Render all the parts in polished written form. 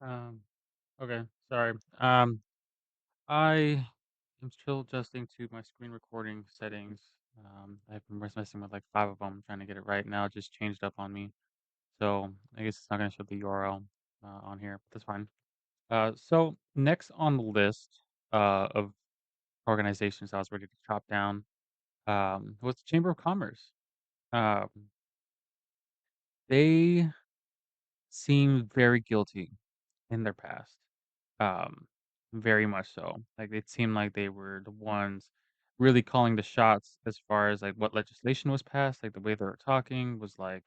Um, okay, sorry. I am still adjusting to my screen recording settings. I've been messing with like five of them, trying to get it right now. It just changed up on me, so I guess it's not going to show the URL on here, but that's fine. So next on the list of organizations I was ready to chop down was the Chamber of Commerce. Um, they seem very guilty in their past. Um, Very much so. Like, it seemed like they were the ones really calling the shots as far as, like, what legislation was passed, like, the way they were talking was like,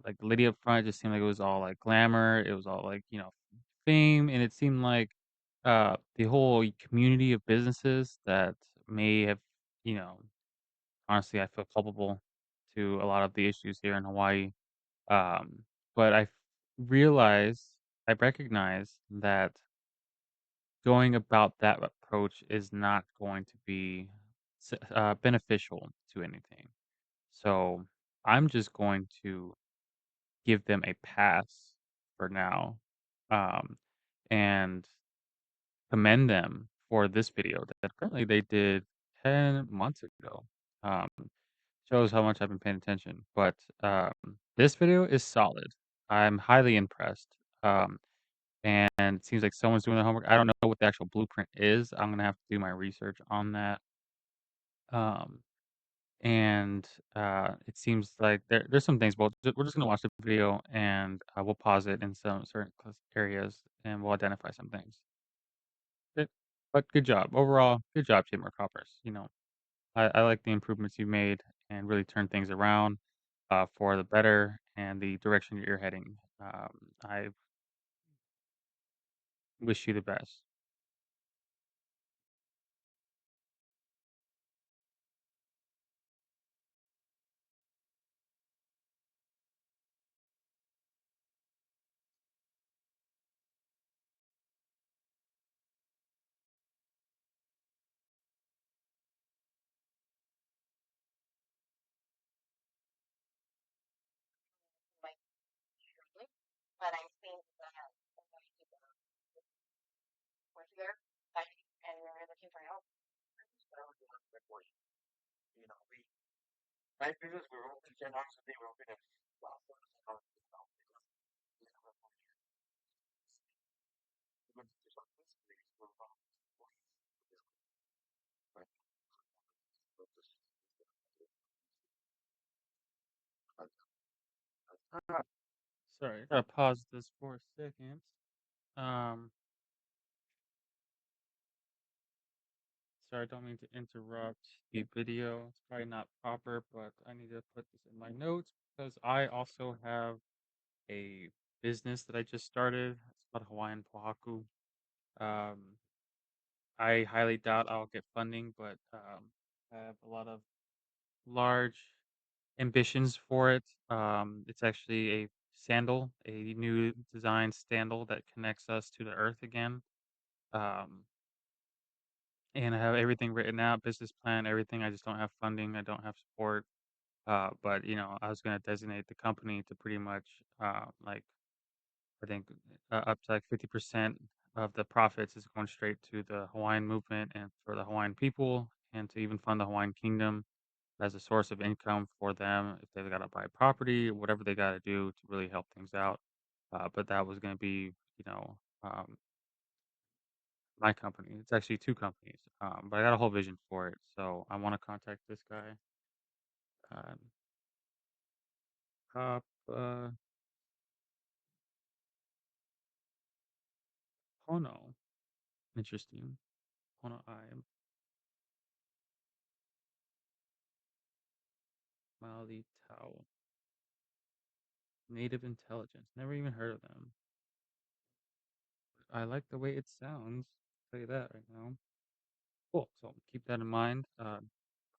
like, the lady up front just seemed like it was all, like, glamour, it was all, like, fame, and it seemed like, the whole community of businesses that may have, you know honestly, I feel culpable to a lot of the issues here in Hawaii, um, but I recognize that going about that approach is not going to be beneficial to anything. So I'm just going to give them a pass for now, um, and commend them for this video that apparently they did 10 months ago. Um, Shows how much I've been paying attention. But this video is solid. I'm highly impressed. And it seems like someone's doing their homework. I don't know what the actual blueprint is. I'm gonna have to do my research on that. Um, and it seems like there's some things. We're just gonna watch the video and we'll pause it in some certain areas and we'll identify some things. Good. But good job overall. Good job, Chamber of Commerce. I like the improvements you made and really turned things around for the better and the direction you're heading. I wish you the best. Ah, sorry, I gotta pause this for a second. Um, Sorry, I don't mean to interrupt the video. It's probably not proper, but I need to put this in my notes because I also have a business that I just started. It's called Hawaiian Pohaku. Um, I highly doubt I'll get funding, but I have a lot of large ambitions for it. It's actually a sandal, a new design sandal that connects us to the earth again. Um, and I have everything written out, business plan, everything. I just don't have funding. I don't have support. But I was going to designate the company to pretty much like I think up to like 50% of the profits is going straight to the Hawaiian movement and for the Hawaiian people, and to even fund the Hawaiian kingdom as a source of income for them if they've got to buy property or whatever they got to do to really help things out. But that was going to be, my company. It's actually two companies, but I got a whole vision for it. So I want to contact this guy. Um, Top Pono. Interesting. Pono I Mali Tau. Native Intelligence. Never even heard of them. I like the way it sounds. I'll tell you that right now. Cool. So keep that in mind.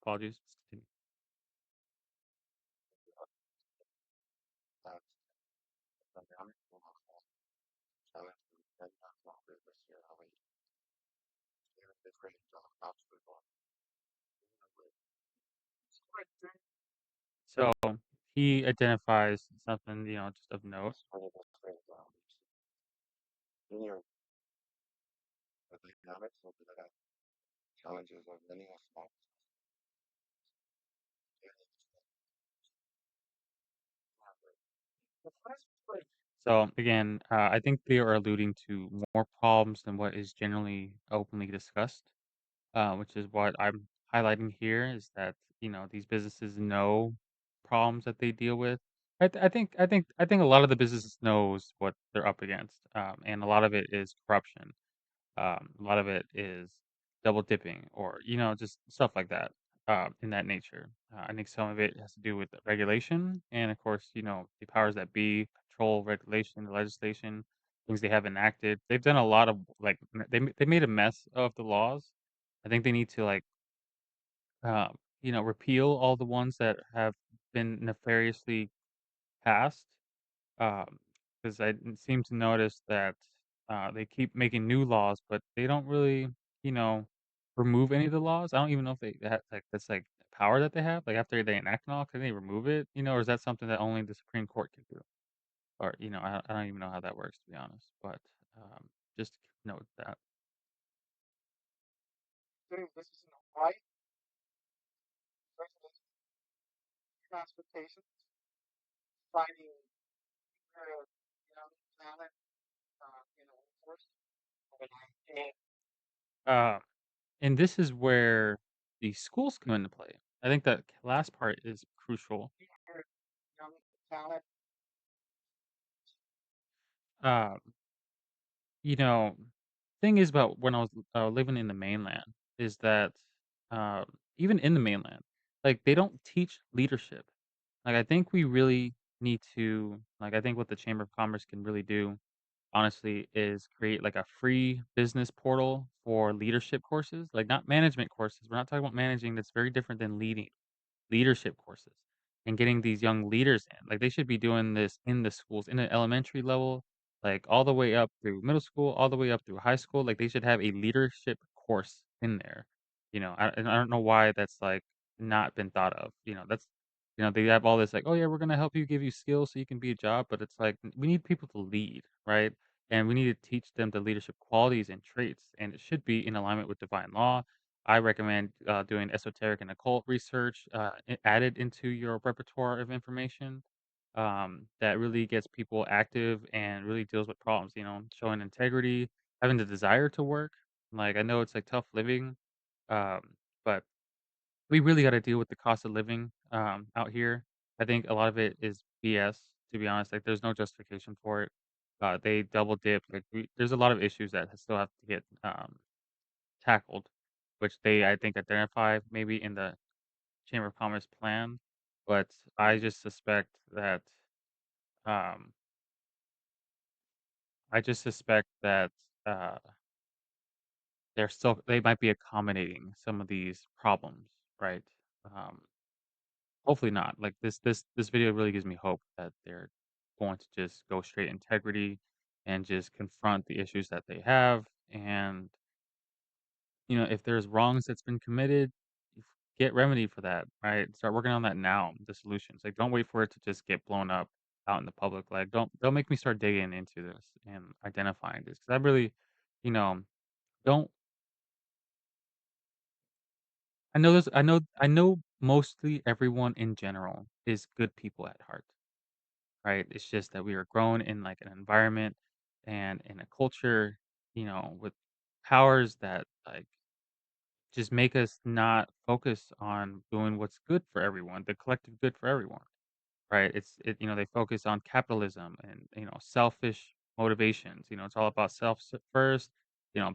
Apologies. Let's continue. So he identifies something, just of note. So again, I think they are alluding to more problems than what is generally openly discussed, which is what I'm highlighting here. Is that these businesses know problems that they deal with. I think a lot of the businesses knows what they're up against, and a lot of it is corruption. A lot of it is double dipping or, just stuff like that, in that nature. I think some of it has to do with the regulation and, of course, the powers that be control regulation, the legislation, things they have enacted. They've done a lot of like they made a mess of the laws. I think they need to like repeal all the ones that have been nefariously passed. Um, because I seem to notice that, they keep making new laws, but they don't really, you know, remove any of the laws. I don't even know if they have like, that's, like, power that they have. Like, after they enact an law, can they remove it, or is that something that only the Supreme Court can do? Or, I don't even know how that works, to be honest, but, just note that. Uh, and this is where the schools come into play. I think that last part is crucial. Um You know, thing is about when I was, living in the mainland is that, even in the mainland, like, they don't teach leadership. Like, I think we really need to I think what the Chamber of Commerce can really do, honestly, is create, like, a free business portal for leadership courses, like, not management courses. We're not talking about managing, that's very different than leading. Leadership courses and getting these young leaders in. Like, they should be doing this in the schools, in the elementary level, like, all the way up through middle school, all the way up through high school. Like, they should have a leadership course in there, and I don't know why that's, like, not been thought of, that's they have all this, like, "Oh, yeah, we're gonna help you, give you skills so you can be a job," but it's like, we need people to lead, right? And we need to teach them the leadership qualities and traits, and it should be in alignment with divine law. I recommend, doing esoteric and occult research, added into your repertoire of information, that really gets people active and really deals with problems, showing integrity, having the desire to work. Like, I know it's, like, tough living, but we really gotta deal with the cost of living, out here. I think a lot of it is BS, to be honest. Like, there's no justification for it. They double dip. Like, there's a lot of issues that still have to get, tackled, which they, I think, identify maybe in the Chamber of Commerce plan, but um, I just suspect that, uh, they might be accommodating some of these problems, right? Um, hopefully not. Like, this video really gives me hope that they're going to just go straight integrity and just confront the issues that they have, and if there's wrongs that's been committed, get remedy for that, right? Start working on that now, the solutions. Like, don't wait for it to just get blown up out in the public. Like, don't make me start digging into this and identifying this, because I really, you know, don't. I know mostly everyone in general is good people at heart, right? It's just that we were grown in like an environment and in a culture, with powers that like just make us not focus on doing what's good for everyone, the collective good for everyone, right? They focus on capitalism and, selfish motivations. It's all about first,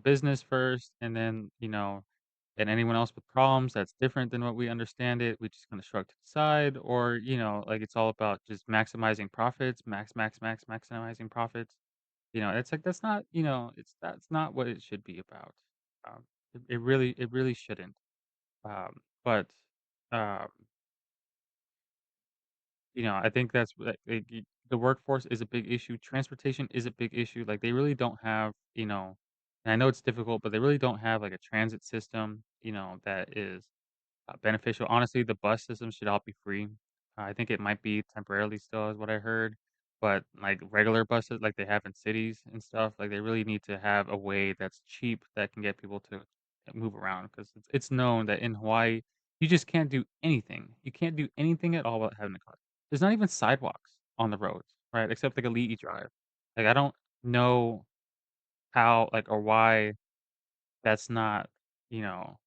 business first, and then, and anyone else with problems that's different than what we understand it, we just gonna shrug to the side, or, like it's all about just maximizing profits, maximizing profits. It's like that's not, that's not what it should be about. It really shouldn't. But, um, I think that's what the workforce is a big issue. Transportation is a big issue. Like, they really don't have, and I know it's difficult, but they really don't have like a transit system, that is beneficial. Honestly, the bus system should all be free. I think it might be temporarily still, is what I heard. but, like, regular buses like they have in cities and stuff, like, they really need to have a way that's cheap that can get people to move around because it's known that in Hawaii, you just can't do anything. You can't do anything at all without having a car. There's not even sidewalks on the roads, right, except, like, a lead drive. Like, I don't know how, like, or why that's not, you know,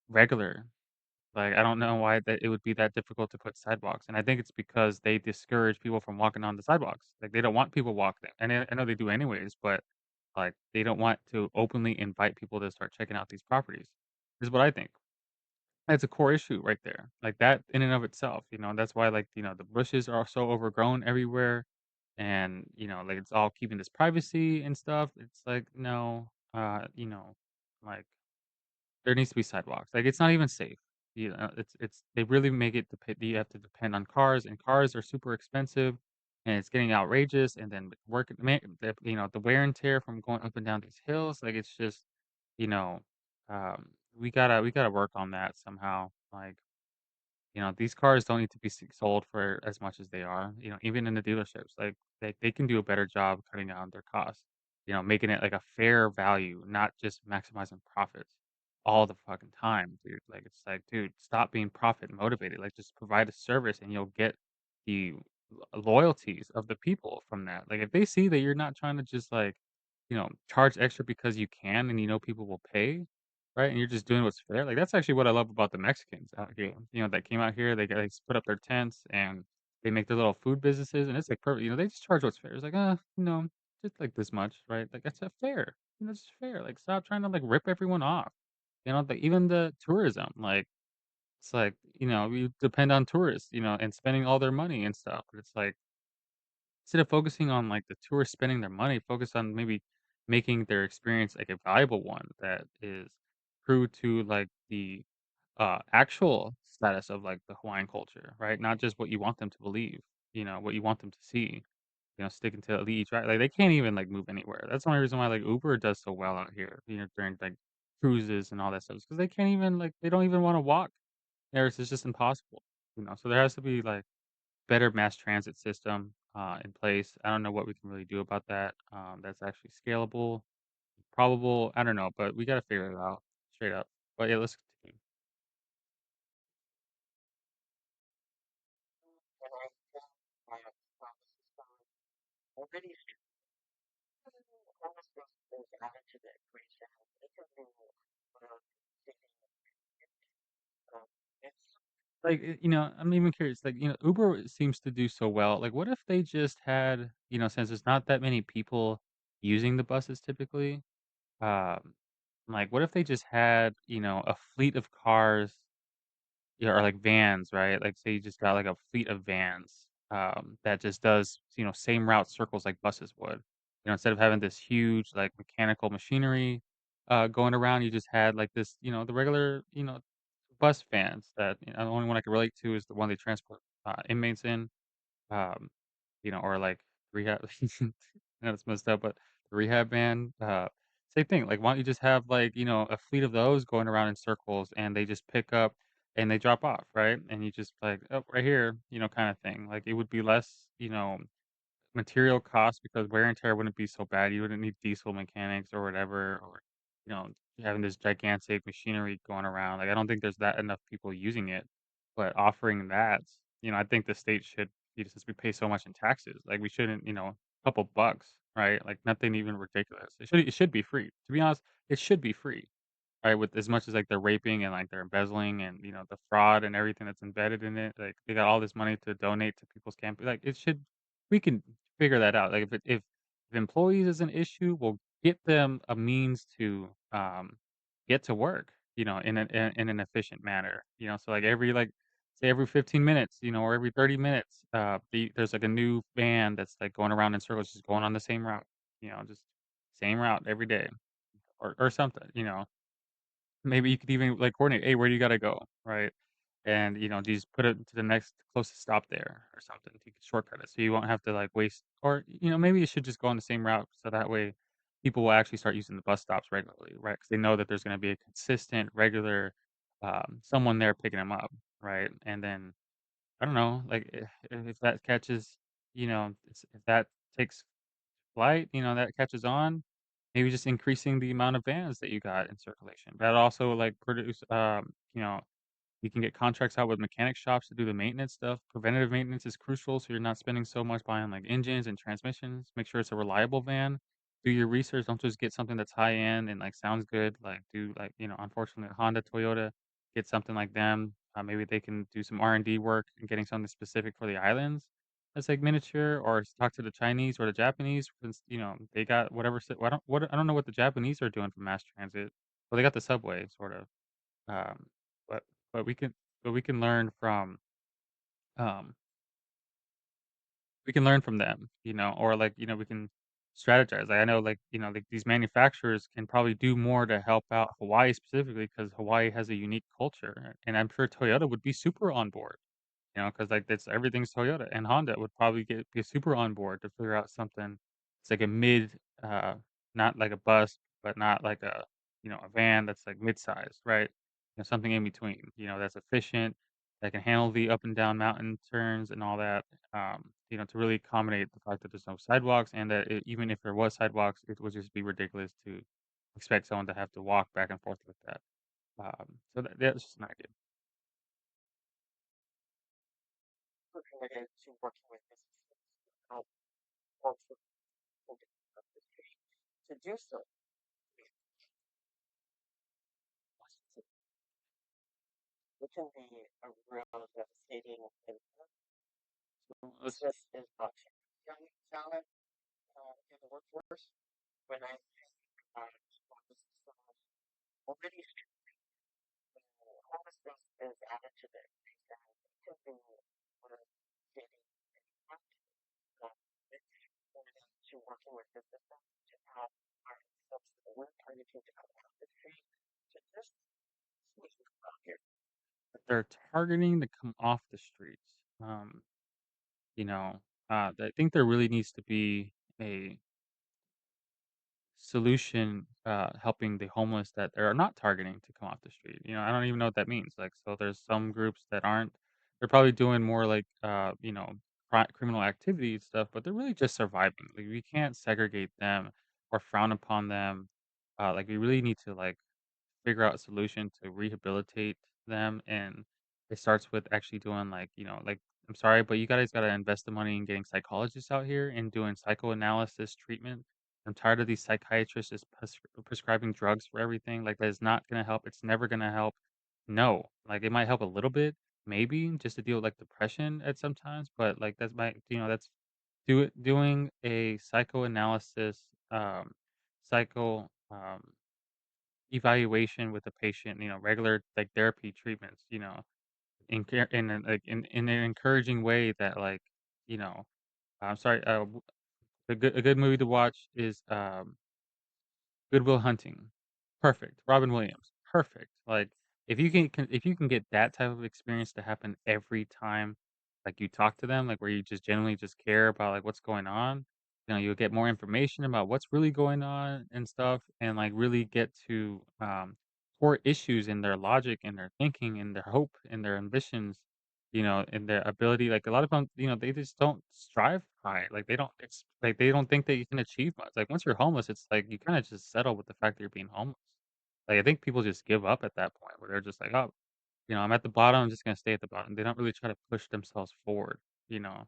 regular. Like, I don't know why that it would be that difficult to put sidewalks, and I think it's because they discourage people from walking on the sidewalks. Like, they don't want people walking, and I know they do anyways, but, like, they don't want to openly invite people to start checking out these properties, is what I think. That's a core issue right there. Like, that in and of itself, and that's why, like, the bushes are so overgrown everywhere, and, like, it's all keeping this privacy and stuff. It's like, no, like there needs to be sidewalks. Like, it's not even safe. It's they really make it you have to depend on cars, and cars are super expensive, and it's getting outrageous, and then the wear and tear from going up and down these hills, like, it's just, you know, we gotta work on that somehow. Like, these cars don't need to be sold for as much as they are, even in the dealerships. Like, they can do a better job cutting down their costs, making it like a fair value, not just maximizing profits all the fucking time, dude. Like, it's like, dude, stop being profit motivated. Like, just provide a service and you'll get the loyalties of the people from that. Like, if they see that you're not trying to just like, charge extra because you can and people will pay, right? And you're just doing what's fair. Like, that's actually what I love about the Mexicans out here, that came out here. They put up their tents and they make their little food businesses, and it's like perfect. They just charge what's fair. It's like, just like this much, right? Like, that's fair. That's fair. Like, stop trying to like rip everyone off. Like even the tourism, like it's like you depend on tourists, and spending all their money and stuff. But it's like instead of focusing on like the tourists spending their money, focus on maybe making their experience like a valuable one that is true to like the actual status of like the Hawaiian culture, right? Not just what you want them to believe, what you want them to see. Sticking to elite, right? Like they can't even like move anywhere. That's the only reason why like Uber does so well out here, during like cruises and all that stuff. Because they can't even like they don't even want to walk. It's just impossible. So there has to be like better mass transit system in place. I don't know what we can really do about that. That's actually scalable, probable. I don't know, but we got to figure it out straight up. But yeah, let's continue. Like, I'm even curious, like, Uber seems to do so well. Like, what if they just had, since there's not that many people using the buses typically, um, like, what if they just had, a fleet of cars, or like vans, right? Like, say you just got like a fleet of vans, that just does, same route circles like buses would. Instead of having this huge like mechanical machinery going around, you just had like this, the regular, bus vans that, the only one I can relate to is the one they transport, inmates in, um, or like rehab. I know it's messed up, but the rehab van, same thing. Like, why don't you just have like, a fleet of those going around in circles and they just pick up and they drop off, right? And you just like, oh, right here, kind of thing. Like, it would be less, material costs because wear and tear wouldn't be so bad. You wouldn't need diesel mechanics or whatever, or you know, having this gigantic machinery going around. Like, I don't think there's that enough people using it. But offering that, I think the state should, since we pay so much in taxes, like we shouldn't, a couple bucks, right? Like nothing even ridiculous. It should be free. To be honest, it should be free. Right, with as much as, like, they're raping and, like, they're embezzling and, the fraud and everything that's embedded in it, like, they got all this money to donate to people's camp like, it should we can figure that out, like, if employees is an issue, we'll get them a means to, get to work, in an efficient manner, so, like, say every 15 minutes, or every 30 minutes, there's, like, a new van that's, like, going around in circles, just going on the same route, just same route every day or something, Maybe you could even, like, coordinate, "Hey, where do you gotta go?" Right? And, just put it to the next closest stop there or something. You could shortcut it so you won't have to, like, waste or, maybe you should just go on the same route so that way people will actually start using the bus stops regularly, right? Because they know that there's gonna be a consistent, regular, someone there picking them up, right? And then, I don't know, like, if that catches if that takes flight, that catches on, maybe just increasing the amount of vans that you got in circulation. That also, like, produce, you can get contracts out with mechanic shops to do the maintenance stuff. Preventative maintenance is crucial, so you're not spending so much buying, like, engines and transmissions. Make sure it's a reliable van. Do your research, don't just get something that's high end and, like, sounds good, like, do, like, unfortunately, Honda, Toyota, get something like them. Maybe they can do some R&D work and getting something specific for the islands that's, like, miniature, or talk to the Chinese or the Japanese since, they got whatever s I don't know what the Japanese are doing for mass transit. Well, they got the subway, sort of. Um, but but we can learn from, um we can learn from them, or, like, we can strategize. Like, I know, like, like, these manufacturers can probably do more to help out Hawaii specifically because Hawaii has a unique culture, and I'm sure Toyota would be super on board. Because like, that's everything's Toyota, and Honda would probably be super on board to figure out something. It's like a mid, not like a bus, but not like a van that's like mid-sized, right? Something in between, that's efficient, that can handle the up and down mountain turns and all that, to really accommodate the fact that there's no sidewalks and that even if there was sidewalks, it would just be ridiculous to expect someone to have to walk back and forth with that. So that's just an idea. Related to working with businesses help work with people to do so. It can be a real devastating impact. So let's This is not young talent in the workforce. When I think about businesses already homelessness is added to this. And it can be one of getting impact to working with businesses to have our folks that we're targeting to come out of the street to just switch out here. they're targeting to come off the streets. You know, I think there really needs to be a solution, helping the homeless that they're not targeting to come off the street. I don't even know what that means. Like, so there's some groups that aren't. They're probably doing more like, criminal activity and stuff, but they're really just surviving. Like, we can't segregate them or frown upon them. Like, we really need to like figure out a solution to rehabilitate them, and it starts with actually doing, like, I'm sorry, but you guys gotta invest the money in getting psychologists out here and doing psychoanalysis treatment. I'm tired of these psychiatrists just prescribing drugs for everything. Like, that is not gonna help. It's never gonna help. No. Like, it might help a little bit, maybe, just to deal with, like, depression at sometimes, but, like, that's doing a psychoanalysis, psycho evaluation with the patient, regular, like, therapy treatments, in an encouraging way that, like, you know, I'm sorry, a good movie to watch is, Good Will Hunting. Perfect. Robin Williams. Perfect. Like, if you can get that type of experience to happen every time, like, you talk to them, like, where you just genuinely just care about, like, what's going on, you'll get more information about what's really going on and stuff, and, like, really get to, core issues in their logic and their thinking and their hope and their ambitions, and their ability. Like, a lot of them, they just don't strive high. Like, they don't think that you can achieve much. Like, once you're homeless, it's like you kinda just settle with the fact that you're being homeless. Like, I think people just give up at that point where they're just like, "Oh, I'm at the bottom, I'm just gonna stay at the bottom." They don't really try to push themselves forward, you know?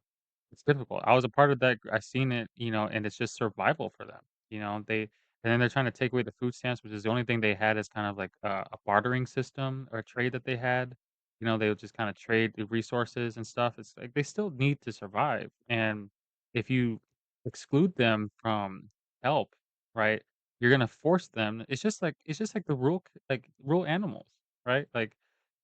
It's difficult. I was a part of that. I seen it, and it's just survival for them, and then they're trying to take away the food stamps, which is the only thing they had as kind of like a bartering system or trade that they had. They would just kinda trade the resources and stuff. It's like they still need to survive, and if you exclude them from help, right, you're gonna force them. It's just like the rural animals, right? Like,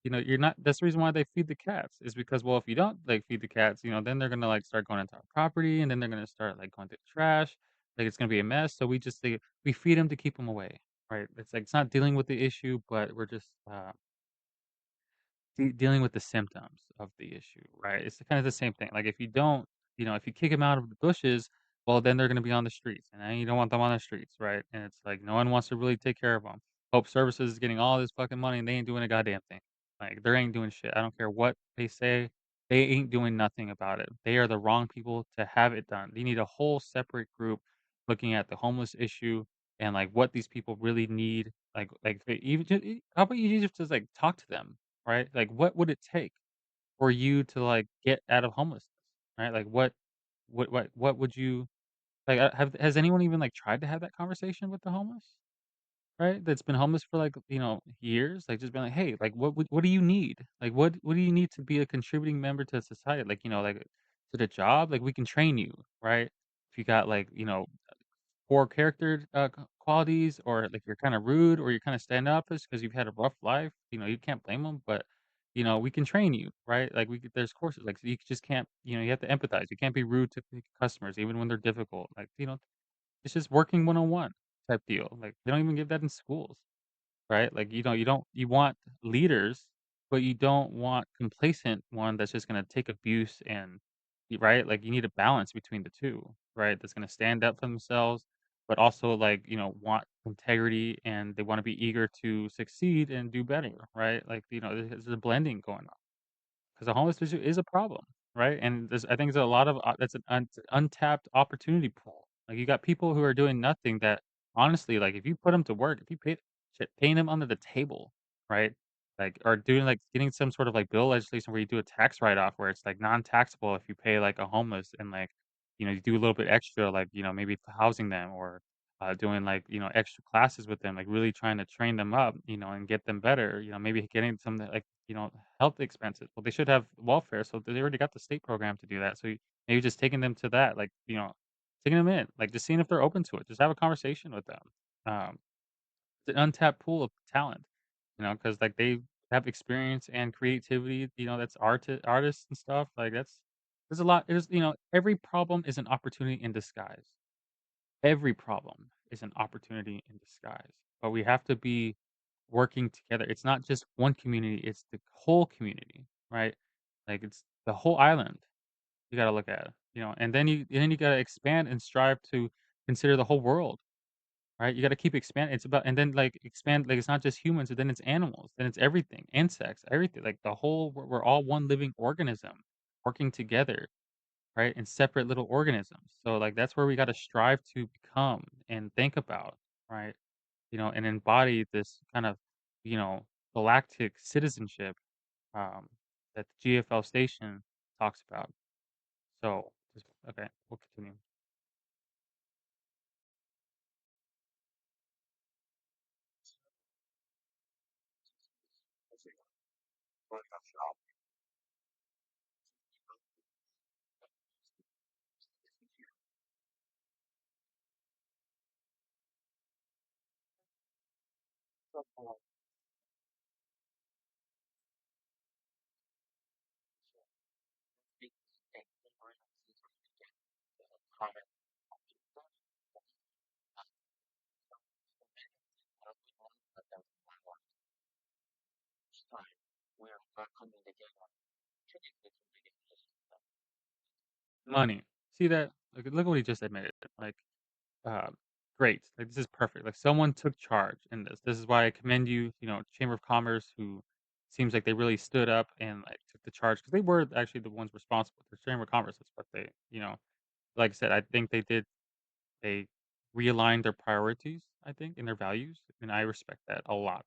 you're not that's the reason why they feed the cats is because, well, if you don't, like, feed the cats, then they're gonna, like, start going into our property, and then they're gonna start, like, going through the trash, like, it's gonna be a mess, so we feed them to keep them away, right? It's like, it's not dealing with the issue, but we're just, dealing with the symptoms of the issue, right? It's kind of the same thing. Like, if you don't, if you kick them out of the bushes, well, then they're gonna be on the streets, and then you don't want them on the streets, right? And it's like no one wants to really take care of them. Hope Services is getting all this fucking money, and they ain't doing a goddamn thing. Like, they ain't doing shit. I don't care what they say. they ain't doing nothing about it. They are the wrong people to have it done. They need a whole separate group looking at the homeless issue and, like, what these people really need. They even how about you just, like, talk to them, right? Like, what would it take for you to, like, get out of homelessness, right? Like, what would you like, have has anyone even, like, tried to have that conversation with the homeless? Right? That's been homeless for, like, years, like, just being like, "Hey, like, what do you need? Like, what do you need to be a contributing member to society? Like, to the job? Like, we can train you, right? If you got, like, poor character, qualities or, like, you're kinda rude or you're kinda standoffish because you've had a rough life, you can't blame them, but, we can train you, right? Like, there's courses, like, so you just can't you have to empathize. You can't be rude to customers even when they're difficult, like, it's just working one-on-one type deal, like, they don't even give that in schools. Right? Like, you want leaders, but you don't want complacent one that's just gonna take abuse right? Like, you need a balance between the 2, right? That's gonna stand up for themselves, but also, like, want integrity and they wanna be eager to succeed and do better, right? Like, there's a blending going on. 'Cause the homeless issue is a problem, right? And I think there's a lot of, that's an untapped opportunity pool. Like, you got people who are doing nothing that honestly, like, if you put them to work, if you paying them under the table, right? Like, or doing, like, getting some sort of, like, bill legislation where you do a tax write-off where it's, like, non-taxable if you pay, like, a homeless and, like, you do a little bit extra, like, maybe for housing them or, doing, like, extra classes with them, like, really trying to train them up, and get them better, maybe getting some, like, health expenses. Well, they should have welfare, so they already got the state program to do that. So maybe just taking them to that, like, taking them in, like, just seeing if they're open to it. Just have a conversation with them. Um, it's an untapped pool of talent, because like they have experience and creativity. That's artists and stuff. Like there's a lot. Every problem is an opportunity in disguise. Every problem is an opportunity in disguise, but we have to be working together. It's not just one community, it's the whole community, right? Like, it's the whole island you gotta look at, and then you gotta expand and strive to consider the whole world, right? You gotta keep expanding. It's about and then, like, expand like, it's not just humans, but then it's animals, then it's everything, insects, everything, like, the whole we're all one living organism working together, right, in separate little organisms. So, like, that's where we gotta strive to become and think about, right? And embody this kind of, you know, galactic citizenship, um, that the GFL station talks about. So, okay, we'll continue. Money. See that? Look at what he just admitted. Like, um, great. Like, this is perfect. Like, someone took charge in this. This is why I commend you, Chamber of Commerce, who seems like they really stood up and, like, took the charge because they were actually the ones responsible. The Chamber of Commerce is what like I said, I think they realigned their priorities, I think, and their values, and I respect that a lot.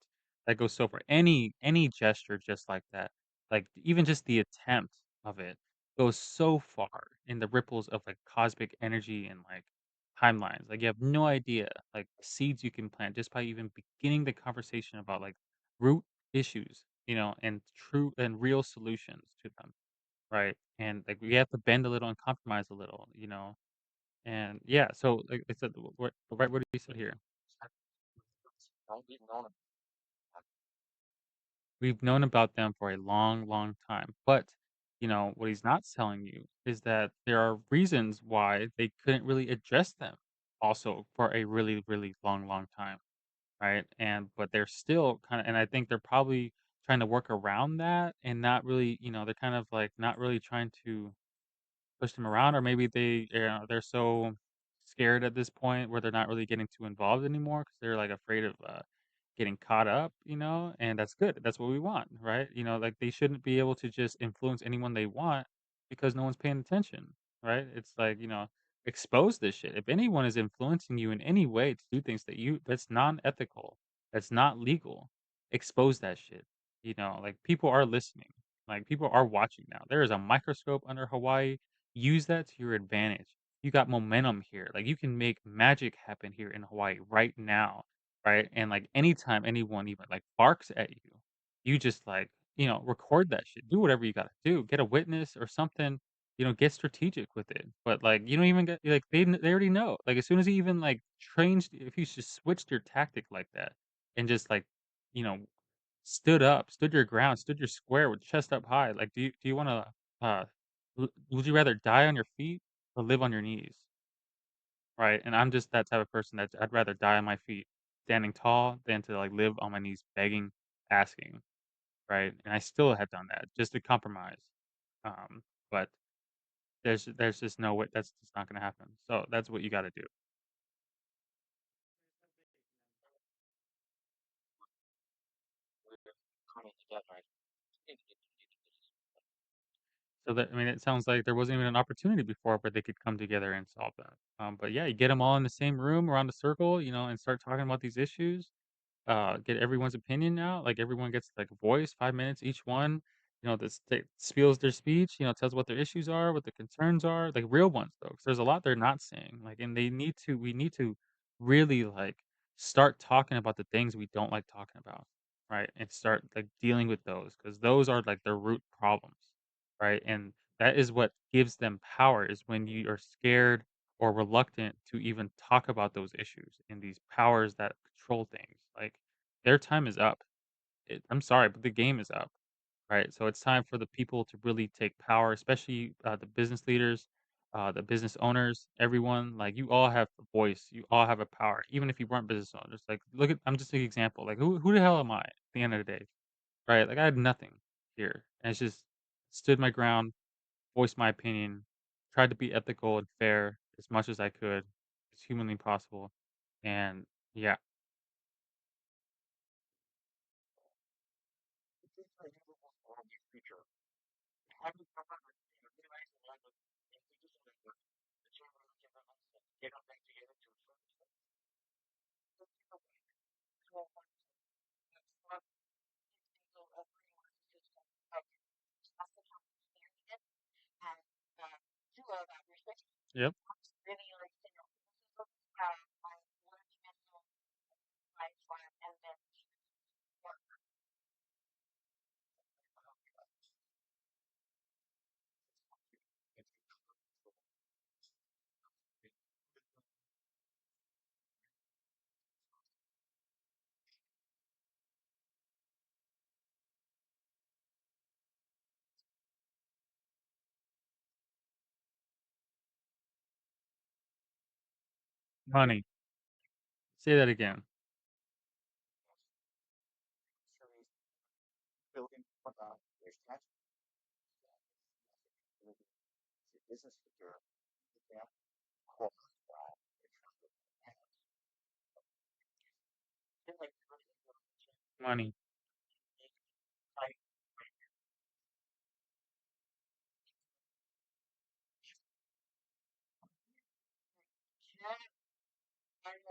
That goes so far. Any gesture just like that, like, even just the attempt of it goes so far in the ripples of, like, cosmic energy and, like, timelines. Like, you have no idea, like, the seeds you can plant just by even beginning the conversation about, like, root issues, and true and real solutions to them, right? And, like, we have to bend a little and compromise a little, and yeah, so, like I said, what you said here. We've known about them for a long, long time, but, what he's not telling you is that there are reasons why they couldn't really address them also for a really, really long, long time, right? But they're still kinda and I think they're probably trying to work around that and not really, they're kind of, like, not really trying to push them around, or maybe they're so scared at this point where they're not really getting too involved anymore because 'cause they're, like, afraid of, getting caught up, and that's good. That's what we want, right? Like they shouldn't be able to just influence anyone they want because no one's paying attention, right? It's like, expose this shit. If anyone is influencing you in any way to do things that's non-ethical, that's not legal, expose that shit. Like people are listening. Like people are watching now. There is a microscope under Hawaii. Use that to your advantage. You got momentum here. Like you can make magic happen here in Hawaii right now, right? And like anytime anyone even like barks at you, you just like, record that shit. Do whatever you gotta do. Get a witness or something, get strategic with it. But like you don't even get like they already know. Like as soon as you even like changed if you just switched your tactic like that and just like, you know, stood your ground, stood your square with chest up high, like do you wanna would you rather die on your feet or live on your knees? Right, and I'm just that type of person that I'd rather die on my feet, standing tall than to, like, live on my knees begging, asking, right? And I still have done that just to compromise. But there's just no way that's just not gonna happen. So that's what you gotta do. coming together. So that I mean, it sounds like there wasn't even an opportunity before where they could come together and solve that. But yeah, you get them all in the same room around a circle, and start talking about these issues. Get everyone's opinion out, like, everyone gets, like, a voice, 5 minutes each one, this they spiels their speech, tells what their issues are, what their concerns are, like, real ones, though, 'cause there's a lot they're not saying, like, and we need to really, like, start talking about the things we don't like talking about, right, and start, like, dealing with those because those are, like, the root problems, right, and that is what gives them power is when you are scared or reluctant to even talk about those issues and these powers that control things. Like their time is up. I'm sorry, but the game is up, right? So it's time for the people to really take power, especially the business leaders, the business owners, everyone. Like you all have a voice, you all have a power, even if you weren't business owners. Like look at, I'm just an example. Like who the hell am I at the end of the day, right? Like I had nothing here, and it's just stood my ground, voiced my opinion, tried to be ethical and fair as much as I could, as humanly possible, and yeah, The future I never want for the future. Having someone realizing that if we just like the children can get up back together to a certain extent. So, that's not so everyone is just like that's the how understanding it and to that respect yep, really like I'm learning myself by and then work. money. Say that again. Building for there's tax business sector, corporate, like Money. like can I like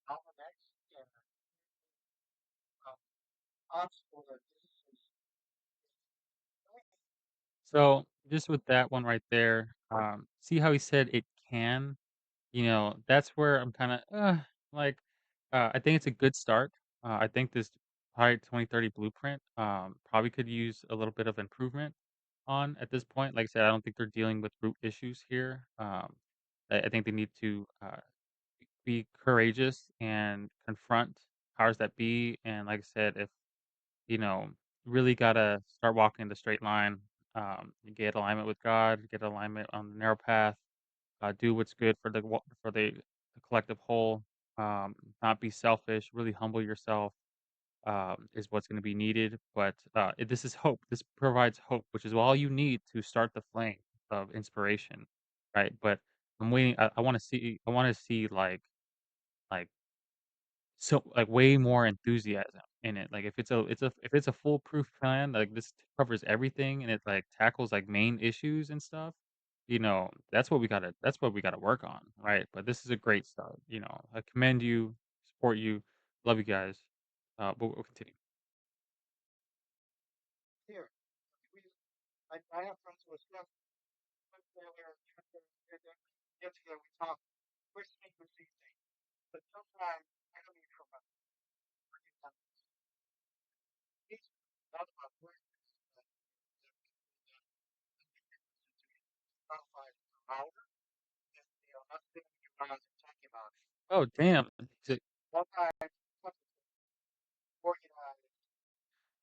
alphabets and um, odds for the businesses. So, just with that one right there, see how he said it can? That's where I'm kinda, like, I think it's a good start. I think this probably 2030 blueprint, probably could use a little bit of improvement on at this point. Like I said, I don't think they're dealing with root issues here. I think they need to, be courageous and confront powers that be, and like I said, if, you know, really gotta start walking the straight line, get alignment with God, get alignment on the narrow path, do what's good for the collective whole, not be selfish, really humble yourself, is what's gonna be needed, but, this is hope. This provides hope, which is all you need to start the flame of inspiration, right? But I'm waiting I wanna see, like so like, way more enthusiasm in it. Like, if it's a foolproof plan, like, this covers everything and it, like, tackles, like, main issues and stuff, that's what we gotta work on, right? But this is a great start, I commend you, support you, love you guys, but we'll continue. Here, we, I have friends who are stuff, but get together, we talk, we're speaking the same thing. But sometimes I don't even from a freaking it's not about work, qualified per hour, and not sitting around and talking about it. Oh, damn. Is it Sometimes organized,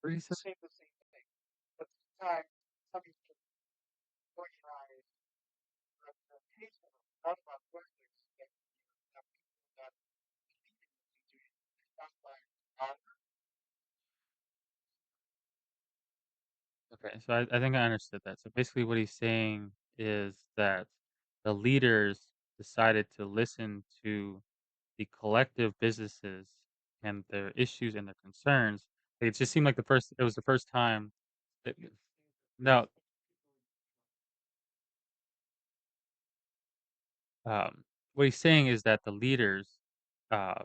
30 seconds? say the same thing. But sometimes something can organize the case of not about workers that that people that believe in the situation, stuff like honor. Okay, so I think I understood that. So basically what he's saying is that the leaders decided to listen to the collective businesses and their issues and their concerns. It just seemed like it was the first time that no, what he's saying is that the leaders uh,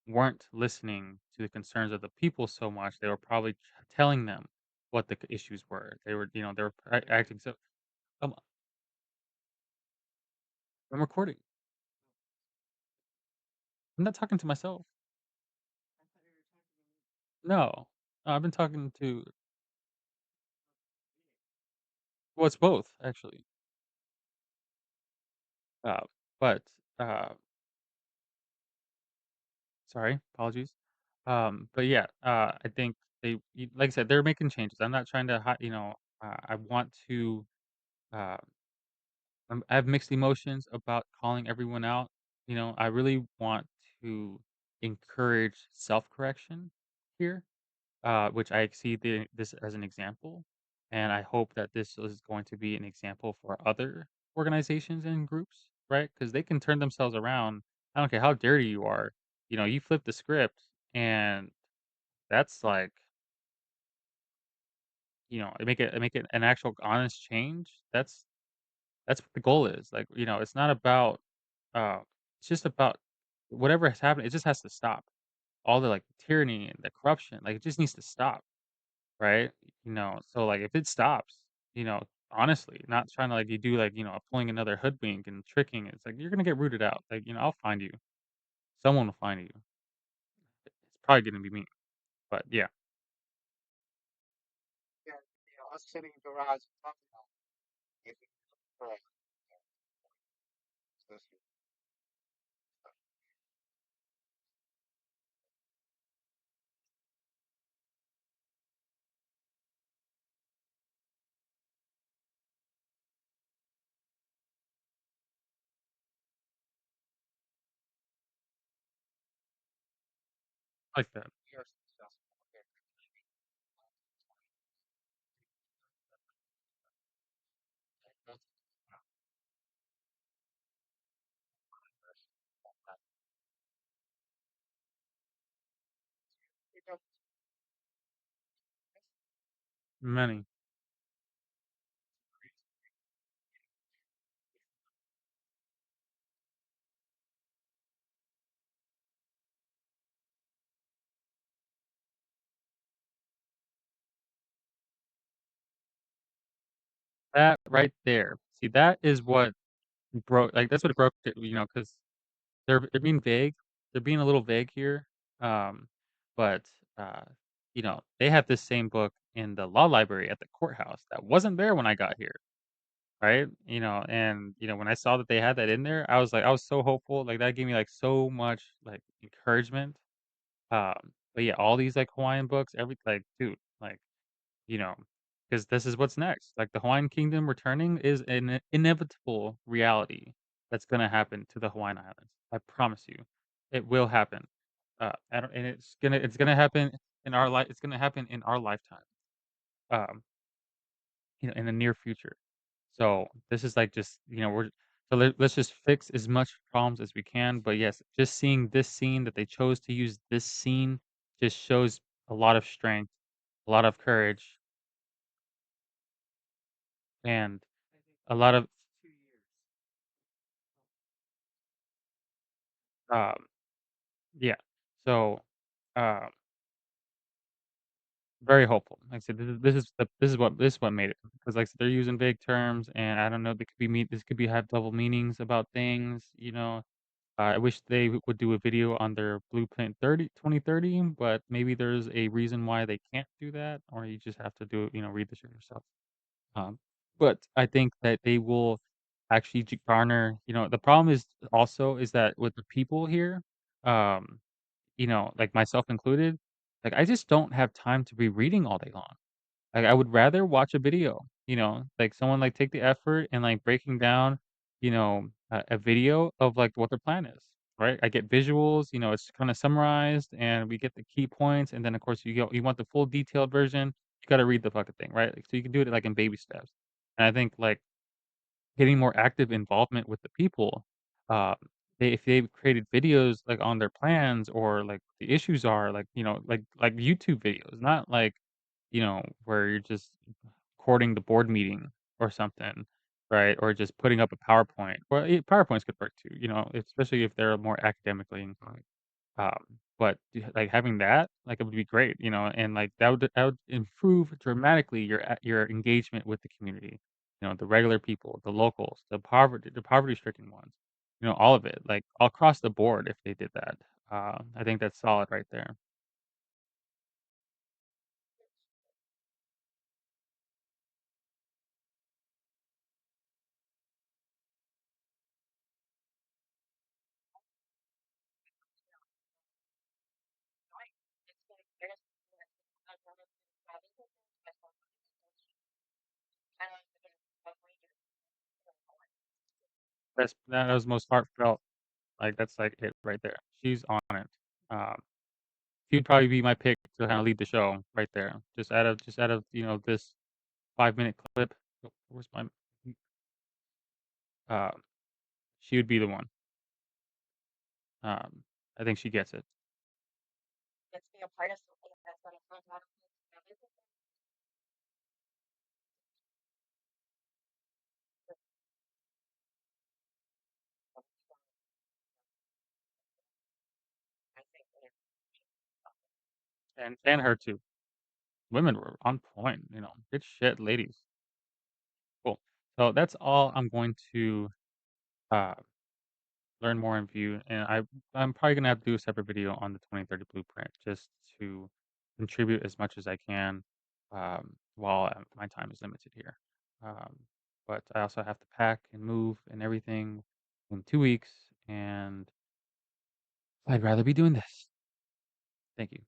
weren't listening to the concerns of the people so much. They were probably telling them what the issues were. They were acting so. Um, I'm recording. I'm not talking to myself. No, I've been talking to. Well, it's both actually. Uh, but uh, sorry, apologies. But yeah, I think like I said, they're making changes. I'm not trying to, I want to. Uh, I have mixed emotions about calling everyone out. I really want to encourage self correction here, which I see this as an example, and I hope that this is going to be an example for other organizations and groups, right? Because they can turn themselves around. I don't care how dirty you are. You flip the script, and that's like, make it an actual honest change. That's what the goal is. Like, it's not about. Uh, it's just about whatever has happened. It just has to stop. All the like tyranny and the corruption, like it just needs to stop. Right? So, like, if it stops, honestly, not trying to, like, you do, like, pulling another hoodwink and tricking, it's like, you're gonna get rooted out. Like, I'll find you. Someone will find you. It's probably gonna be me, but yeah. And us sitting in the garage and talking about it, correct. Like that. We are successful. Okay. Many. That right there. See, that is what broke like, that's what broke it, because 'cause they're being vague. They're being a little vague here, um, but, they have this same book in the law library at the courthouse that wasn't there when I got here. Right? And, when I saw that they had that in there, I was so hopeful, like, that gave me, like, so much, like, encouragement, but yeah, all these, like, Hawaiian books, like, dude, like, you know, because this is what's next, like, the Hawaiian Kingdom returning is an inevitable reality that's gonna happen to the Hawaiian Islands, I promise you. It will happen, I don't and it's gonna happen it's gonna happen in our lifetime, um, in the near future. So, this is like just, we're So let's just fix as much problems as we can, but yes, just seeing this scene that they chose to use this scene just shows a lot of strength, a lot of courage, and a lot of, um yeah. So, um, very hopeful. Like I said, this is what made it, because like I said, they're using big terms, and I don't know, they could be this could be have double meanings about things, you know? I wish they would do a video on their Blueprint 2030, but maybe there's a reason why they can't do that, or you just have to do it, read the shit yourself. Um, but I think that they will actually garner, the problem is also is that with the people here, um, like myself included, like I just don't have time to be reading all day long. Like, I would rather watch a video, like someone like take the effort and like breaking down, a video of like what their plan is, right? I get visuals, it's kind of summarized and we get the key points. And then of course you want the full detailed version. You got to read the fucking thing, right? Like, so you can do it like in baby steps. And I think like getting more active involvement with the people, uh, if they've created videos like on their plans or like the issues are like, like YouTube videos, not like, where you're just recording the board meeting or something, right? Or just putting up a PowerPoint. Well, PowerPoints could work too, especially if they're more academically inclined. But like having that, like it would be great, and like that would improve dramatically your engagement with the community. The regular people, the locals, the poverty stricken ones, all of it, like across the board. If they did that, I think that's solid right there. Right. It's like there's a lot of kind of the reader. That was most heartfelt. Like that's like it right there. She's on it. Um, she'd probably be my pick to kind of lead the show right there. Just out of this 5 minute clip. Where's my? Uh, she would be the one. I think she gets it. Let's be a part of something that's going to come out of this. I think that And her too. Women were on point. Good shit, ladies. Cool. So that's all I'm going to uh, learn more and view, and I'm probably gonna have to do a separate video on the 2030 blueprint just to contribute as much as I can, while my time is limited here. Um, but I also have to pack and move and everything in 2 weeks, and I'd rather be doing this. Thank you.